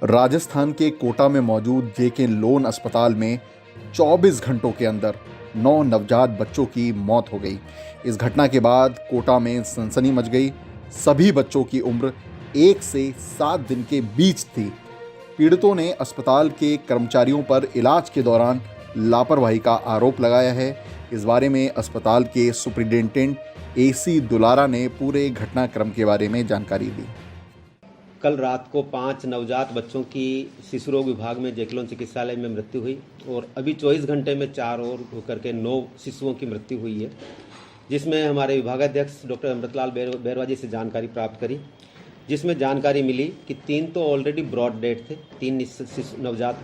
राजस्थान के कोटा में मौजूद जेके लोन अस्पताल में 24 घंटों के अंदर 9 नवजात बच्चों की मौत हो गई। इस घटना के बाद कोटा में सनसनी मच गई। सभी बच्चों की उम्र 1 से 7 दिन के बीच थी। पीड़ितों ने अस्पताल के कर्मचारियों पर इलाज के दौरान लापरवाही का आरोप लगाया है। इस बारे में अस्पताल के सुपरिटेंडेंट AC दुलारा ने पूरे घटनाक्रम के बारे में जानकारी दी। कल रात को 5 नवजात बच्चों की शिशु रोग विभाग में जेके लोन चिकित्सालय में मृत्यु हुई और अभी 24 घंटे में 4 और होकर के 9 शिशुओं की मृत्यु हुई है, जिसमें हमारे विभागाध्यक्ष डॉक्टर अमृतलाल बैरवा जी से जानकारी प्राप्त करी, जिसमें जानकारी मिली कि 3 तो ऑलरेडी ब्रॉड डेड थे, 3 नवजात,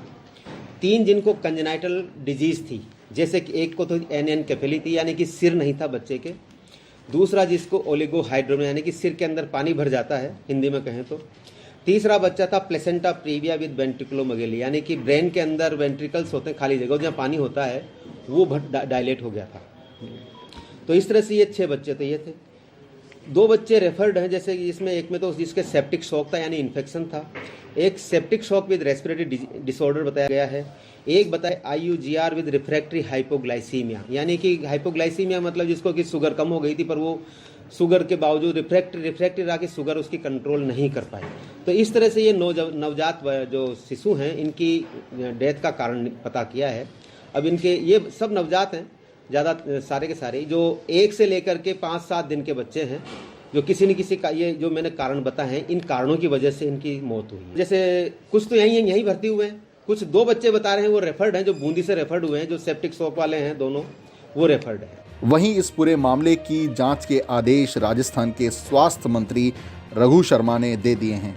3 जिनको कंजेनाइटल डिजीज थी, जैसे कि एक को तो एनेनकेफेली थी यानी कि सिर नहीं था बच्चे के, दूसरा जिसको ओलिगोहाइड्रोमा यानी कि सिर के अंदर पानी भर जाता है हिंदी में कहें तो, तीसरा बच्चा था प्लेसेंटा प्रीविया विद वेंट्रिकुलोमेगाली यानी कि ब्रेन के अंदर वेंट्रिकल्स होते हैं, खाली जगह जहाँ पानी होता है वो डायलेट हो गया था। तो इस तरह से ये 6 बच्चे तो ये थे। 2 बच्चे रेफर्ड हैं, जैसे कि इसमें एक में तो जिसके सेप्टिक शॉक था यानी इन्फेक्शन था, एक septic shock with respiratory disorder बताया गया है, एक बताया IUGR विद रिफ्रैक्टरी हाइपोग्लाइसीमिया यानी कि हाइपोग्लाइसीमिया मतलब जिसको कि शुगर कम हो गई थी पर वो शुगर के बावजूद रिफ्रैक्टरी रहा कि शुगर उसकी कंट्रोल नहीं कर पाई। तो इस तरह से ये नवजात जो शिशु हैं इनकी डेथ का कारण पता किया है। अब इनके ये सब नवजात हैं, ज़्यादा सारे के सारे जो 1 से लेकर के 5-7 दिन के बच्चे हैं, जो किसी न किसी का ये जो मैंने कारण बताए हैं इन कारणों की वजह से इनकी मौत हुई है। जैसे कुछ तो यहीं भर्ती हुए हैं, कुछ 2 बच्चे बता रहे हैं वो रेफर्ड हैं, जो बूंदी से रेफर्ड हुए हैं, जो सेप्टिक शॉक वाले हैं दोनों वो रेफर्ड हैं। वहीं इस पूरे मामले की जांच के आदेश राजस्थान के स्वास्थ्य मंत्री रघु शर्मा ने दे दिए हैं।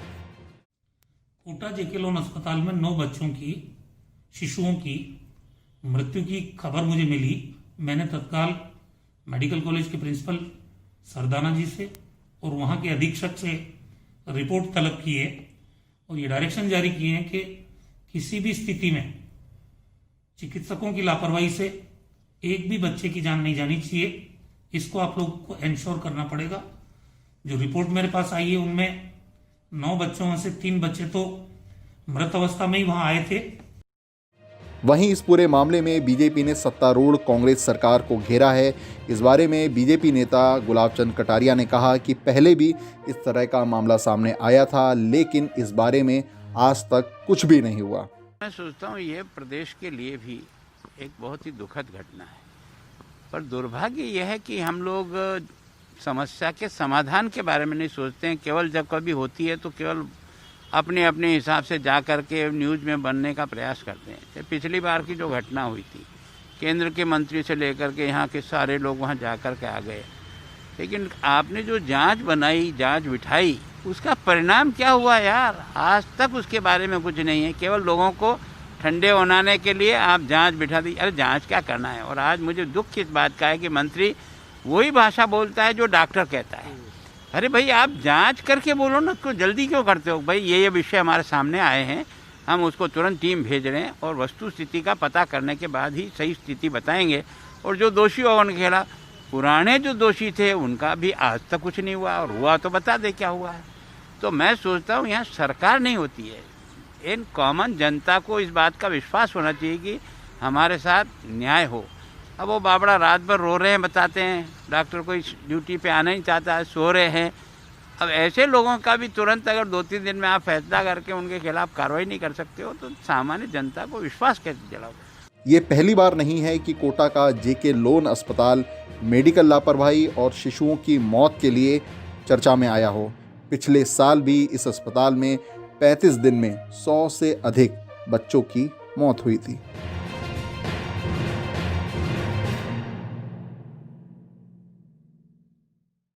कोटा जेके लोन अस्पताल में 9 बच्चों की शिशुओं की मृत्यु की खबर मुझे मिली। मैंने तत्काल मेडिकल कॉलेज के प्रिंसिपल सरदाना जी से और वहां के अधीक्षक से रिपोर्ट तलब की है और ये डायरेक्शन जारी किए हैं कि किसी भी स्थिति में चिकित्सकों की लापरवाही से एक भी बच्चे की जान नहीं जानी चाहिए। इसको आप लोगों को एंश्योर करना पड़ेगा। जो रिपोर्ट मेरे पास आई है उनमें 9 बच्चों में से 3 बच्चे तो मृत अवस्था में ही वहां आए थे। वहीं इस पूरे मामले में बीजेपी ने सत्तारूढ़ कांग्रेस सरकार को घेरा है। इस बारे में बीजेपी नेता गुलाब चंद कटारिया ने कहा कि पहले भी इस तरह का मामला सामने आया था, लेकिन इस बारे में आज तक कुछ भी नहीं हुआ। मैं सोचता हूँ ये प्रदेश के लिए भी एक बहुत ही दुखद घटना है, पर दुर्भाग्य यह है कि हम लोग समस्या के समाधान के बारे में नहीं सोचते हैं। केवल जब कभी होती है तो केवल अपने अपने हिसाब से जा कर के न्यूज़ में बनने का प्रयास करते हैं। पिछली बार की जो घटना हुई थी, केंद्र के मंत्री से लेकर के यहाँ के सारे लोग वहाँ जा कर के आ गए, लेकिन आपने जो जांच बनाई, जांच बिठाई, उसका परिणाम क्या हुआ यार? आज तक उसके बारे में कुछ नहीं है। केवल लोगों को ठंडे होनाने के लिए आप जांच बिठा दी। अरे जांच क्या करना है? और आज मुझे दुख इस बात का है कि मंत्री वही भाषा बोलता है जो डॉक्टर कहता है। अरे भाई आप जांच करके बोलो ना, क्यों जल्दी क्यों करते हो? भाई ये विषय हमारे सामने आए हैं, हम उसको तुरंत टीम भेज रहे हैं और वस्तु स्थिति का पता करने के बाद ही सही स्थिति बताएंगे। और जो दोषी होगा उनके खिलाफ, पुराने जो दोषी थे उनका भी आज तक कुछ नहीं हुआ, और हुआ तो बता दे क्या हुआ है। तो मैं सोचता हूँ यहाँ सरकार नहीं होती है, इन कॉमन जनता को इस बात का विश्वास होना चाहिए कि हमारे साथ न्याय हो। अब वो बाबड़ा रात भर रो रहे हैं, बताते हैं डॉक्टर कोई ड्यूटी पे आना नहीं चाहता है, सो रहे हैं। अब ऐसे लोगों का भी तुरंत अगर 2-3 दिन में आप फैसला करके उनके खिलाफ कार्रवाई नहीं कर सकते हो तो सामान्य जनता को विश्वास कैसे दिलाओगे? ये पहली बार नहीं है कि कोटा का जेके लोन अस्पताल मेडिकल लापरवाही और शिशुओं की मौत के लिए चर्चा में आया हो। पिछले साल भी इस अस्पताल में 35 दिन में 100 से अधिक बच्चों की मौत हुई थी।